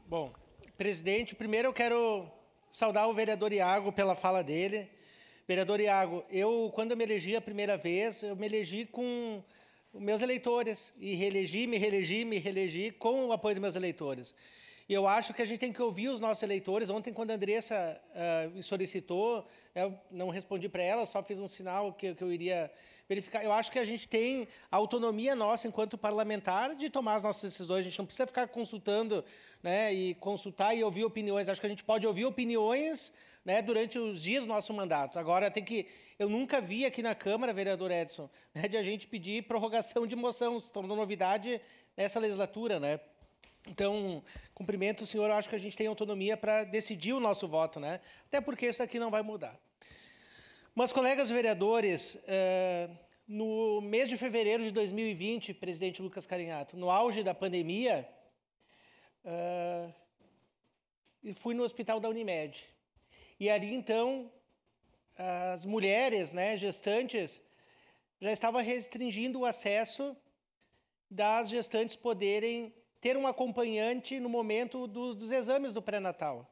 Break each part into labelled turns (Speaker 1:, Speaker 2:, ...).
Speaker 1: Bom, presidente, primeiro eu quero saudar o vereador Iago pela fala dele. Vereador Iago, quando eu me elegi a primeira vez, eu me elegi com os meus eleitores e me reelegi com o apoio dos meus eleitores. E eu acho que a gente tem que ouvir os nossos eleitores. Ontem, quando a Andressa me solicitou, eu não respondi para ela, só fiz um sinal que eu iria verificar. Eu acho que a gente tem a autonomia nossa, enquanto parlamentar, de tomar as nossas decisões. A gente não precisa ficar consultando, né, e consultar e ouvir opiniões. Acho que a gente pode ouvir opiniões, né, durante os dias do nosso mandato. Agora, eu nunca vi aqui na Câmara, vereador Edson, né, de a gente pedir prorrogação de moção. Se tornou novidade nessa legislatura, né? Então, cumprimento o senhor, eu acho que a gente tem autonomia para decidir o nosso voto, né? Até porque isso aqui não vai mudar. Mas, colegas vereadores, no mês de fevereiro de 2020, presidente Lucas Carinhato, no auge da pandemia, fui no hospital da Unimed. E ali, então, as mulheres, né, gestantes, já estavam restringindo o acesso das gestantes poderem ter um acompanhante no momento dos exames do pré-natal.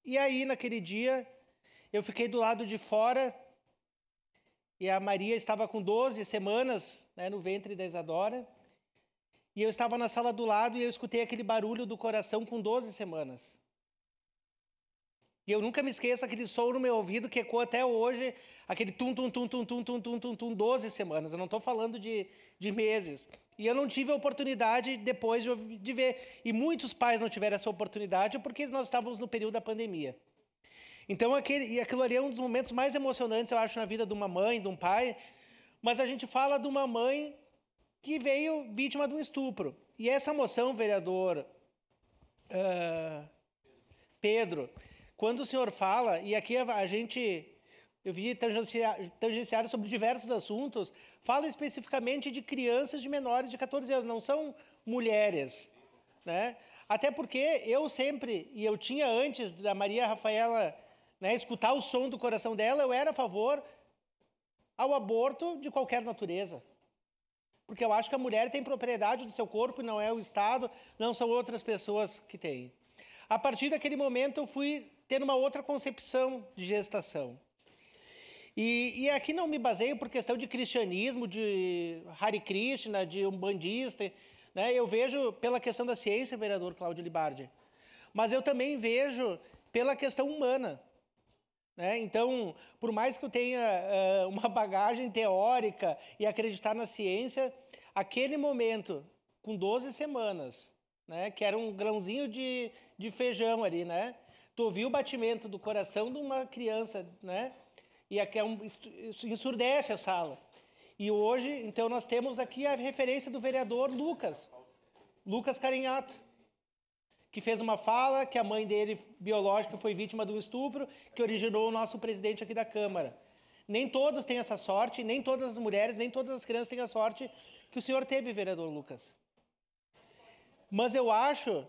Speaker 1: E aí, naquele dia, eu fiquei do lado de fora e a Maria estava com 12 semanas, né, no ventre da Isadora, e eu estava na sala do lado e eu escutei aquele barulho do coração com 12 semanas. E eu nunca me esqueço aquele som no meu ouvido que ecoa até hoje, aquele tum, 12 semanas. Eu não estou falando de meses. E eu não tive a oportunidade depois de ver. E muitos pais não tiveram essa oportunidade porque nós estávamos no período da pandemia. Então, aquilo ali é um dos momentos mais emocionantes, eu acho, na vida de uma mãe, de um pai. Mas a gente fala de uma mãe que veio vítima de um estupro. E essa moção, vereador Pedro, quando o senhor fala, e aqui eu vi tangenciário sobre diversos assuntos, fala especificamente de crianças de menores de 14 anos, não são mulheres, né? Até porque eu tinha antes da Maria Rafaela, né, escutar o som do coração dela, eu era a favor ao aborto de qualquer natureza. Porque eu acho que a mulher tem propriedade do seu corpo, não é o Estado, não são outras pessoas que têm. A partir daquele momento eu fui ter uma outra concepção de gestação. E aqui não me baseio por questão de cristianismo, de Hare Krishna, de umbandista, né? Eu vejo pela questão da ciência, vereador Cláudio Libardi, mas eu também vejo pela questão humana, né? Então, por mais que eu tenha uma bagagem teórica e acreditar na ciência, aquele momento, com 12 semanas, né, que era um grãozinho de feijão ali, né? Tu ouviu o batimento do coração de uma criança, né? E aqui isso ensurdece a sala. E hoje, então, nós temos aqui a referência do vereador Lucas Carinhato, que fez uma fala que a mãe dele, biológica, foi vítima de um estupro, que originou o nosso presidente aqui da Câmara. Nem todos têm essa sorte, nem todas as mulheres, nem todas as crianças têm a sorte que o senhor teve, vereador Lucas. Mas eu acho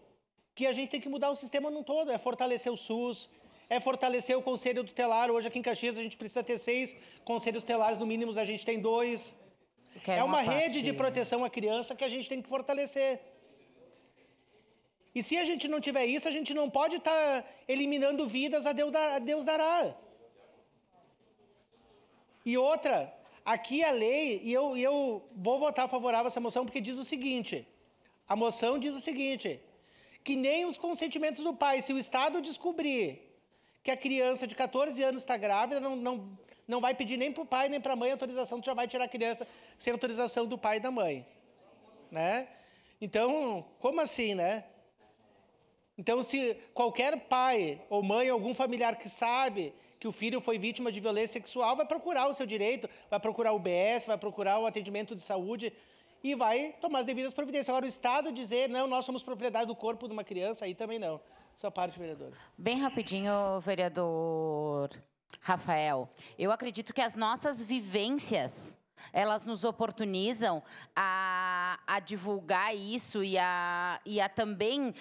Speaker 1: que a gente tem que mudar o sistema num todo, é fortalecer o SUS, é fortalecer o Conselho Tutelar. Hoje aqui em Caxias a gente precisa ter 6 conselhos tutelares, no mínimo a gente tem 2. É uma rede de proteção à criança que a gente tem que fortalecer. E se a gente não tiver isso, a gente não pode estar eliminando vidas a Deus dará. E outra, aqui a lei, e eu vou votar favorável a essa moção porque diz o seguinte, a moção diz o seguinte, que nem os consentimentos do pai, se o Estado descobrir que a criança de 14 anos está grávida, não vai pedir nem para o pai nem para a mãe autorização, tu já vai tirar a criança sem autorização do pai e da mãe, né? Então, como assim, né? Então, se qualquer pai ou mãe, algum familiar que sabe que o filho foi vítima de violência sexual, vai procurar o seu direito, vai procurar o UBS, vai procurar o atendimento de saúde e vai tomar as devidas providências. Agora, o Estado dizer, não, nós somos propriedade do corpo de uma criança, aí também não. Sua parte, vereador.
Speaker 2: Bem rapidinho, vereador Rafael. Eu acredito que as nossas vivências elas nos oportunizam a divulgar isso e a também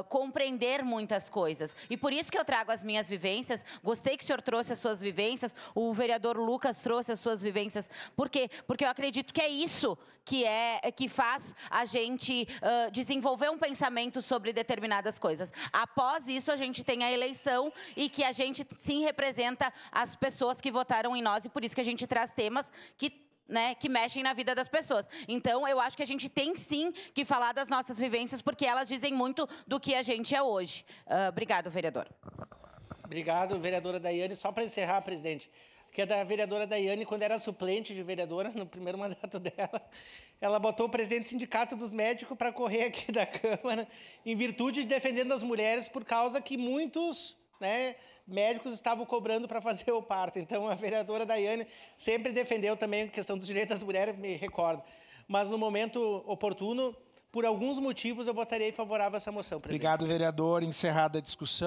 Speaker 2: compreender muitas coisas. E por isso que eu trago as minhas vivências. Gostei que o senhor trouxe as suas vivências, o vereador Lucas trouxe as suas vivências. Por quê? Porque eu acredito que é isso que faz a gente desenvolver um pensamento sobre determinadas coisas. Após isso, a gente tem a eleição e que a gente sim representa as pessoas que votaram em nós, e por isso que a gente traz temas que mexem na vida das pessoas. Então, eu acho que a gente tem sim que falar das nossas vivências, porque elas dizem muito do que a gente é hoje. Obrigado, vereador.
Speaker 1: Obrigado, vereadora Daiane. Só para encerrar, presidente, que a da vereadora Daiane, quando era suplente de vereadora, no primeiro mandato dela, ela botou o presidente do Sindicato dos Médicos para correr aqui da Câmara, em virtude de defendendo as mulheres, por causa que muitos médicos estavam cobrando para fazer o parto. Então, a vereadora Daiane sempre defendeu também a questão dos direitos das mulheres, me recordo. Mas, no momento oportuno, por alguns motivos, eu votarei favorável a essa moção, presidente.
Speaker 3: Obrigado, vereador. Encerrada a discussão.